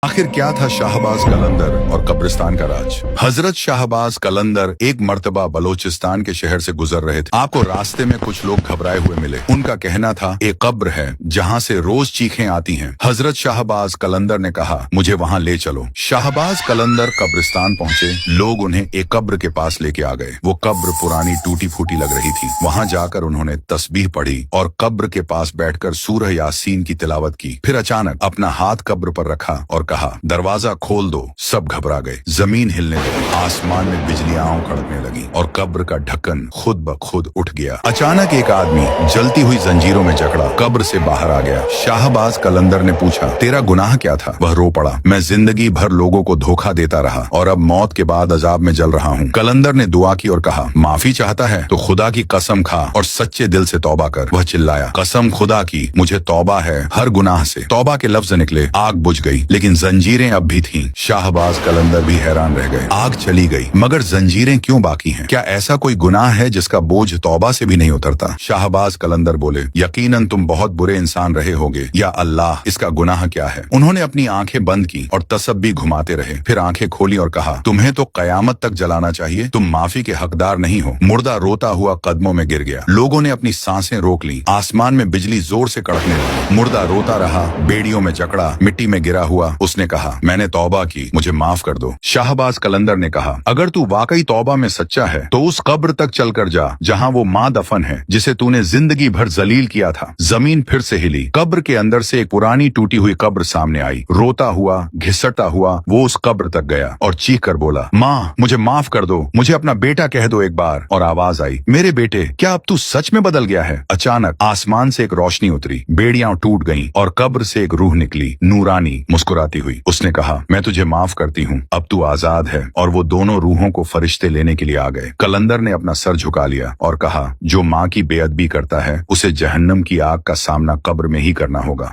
आखिर क्या था शाहबाज कलंदर और कब्रिस्तान का राज। हजरत शाहबाज कलंदर एक मर्तबा बलोचिस्तान के शहर से गुजर रहे थे। आपको रास्ते में कुछ लोग घबराए हुए मिले। उनका कहना था एक कब्र है जहाँ से रोज चीखें आती हैं। हजरत शाहबाज कलंदर ने कहा मुझे वहाँ ले चलो। शाहबाज कलंदर कब्रिस्तान पहुँचे। लोग उन्हें एक कब्र के पास लेके आ गए। वो कब्र पुरानी टूटी फूटी लग रही थी। वहाँ जाकर उन्होंने तस्बीह पढ़ी और कब्र के पास बैठकर सूरह यासीन की तिलावत की। फिर अचानक अपना हाथ कब्र पर रखा और कहा दरवाजा खोल दो। सब घबरा गए। जमीन हिलने लगी, आसमान में बिजलियां कड़कने लगी और कब्र का ढक्कन खुद ब खुद उठ गया। अचानक एक आदमी जलती हुई जंजीरों में जकड़ा कब्र से बाहर आ गया। शाहबाज कलंदर ने पूछा तेरा गुनाह क्या था? वह रो पड़ा, मैं जिंदगी भर लोगों को धोखा देता रहा और अब मौत के बाद अजाब में जल रहा हूँ। कलंदर ने दुआ की और कहा माफी चाहता है तो खुदा की कसम खा और सच्चे दिल से तौबा कर। वह चिल्लाया कसम खुदा की मुझे तौबा है हर गुनाह से। तौबा के लफ्ज निकले, आग बुझ गई लेकिन जंजीरें अब भी थीं। शाहबाज कलंदर भी हैरान रह गए। आग चली गई मगर जंजीरें क्यों बाकी हैं? क्या ऐसा कोई गुनाह है जिसका बोझ तौबा से भी नहीं उतरता? शाहबाज कलंदर बोले यकीनन तुम बहुत बुरे इंसान रहे होगे। या अल्लाह इसका गुनाह क्या है? उन्होंने अपनी आंखें बंद की और तसब्बी घुमाते रहे। फिर आंखें खोली और कहा तुम्हें तो कयामत तक जलाना चाहिए। तुम माफी के हकदार नहीं हो। मुर्दा रोता हुआ कदमों में गिर गया। लोगों ने अपनी सांसें रोक ली। आसमान में बिजली जोर से कड़कने लगी। मुर्दा रोता रहा, बेड़ियों में जकड़ा, मिट्टी में गिरा हुआ। उसने कहा मैंने तौबा की, मुझे माफ कर दो। शाहबाज कलंदर ने कहा अगर तू वाकई तौबा में सच्चा है तो उस कब्र तक चल कर जा जहाँ वो माँ दफन है जिसे तूने जिंदगी भर जलील किया था। जमीन फिर से हिली। कब्र के अंदर से एक पुरानी टूटी हुई कब्र सामने आई। रोता हुआ घिसटता हुआ वो उस कब्र तक गया और चीख कर बोला माँ मुझे माफ कर दो, मुझे अपना बेटा कह दो एक बार। और आवाज आई मेरे बेटे क्या अब तू सच में बदल गया है? अचानक आसमान से एक रोशनी उतरी, बेड़ियां टूट गईं और कब्र से एक रूह निकली, नूरानी, मुस्कुराती हुई। उसने कहा मैं तुझे माफ करती हूँ, अब तू आजाद है। और वो दोनों रूहों को फरिश्ते लेने के लिए आ गए। कलंदर ने अपना सर झुका लिया और कहा जो माँ की बेअदबी करता है उसे जहन्नम की आग का सामना कब्र में ही करना होगा।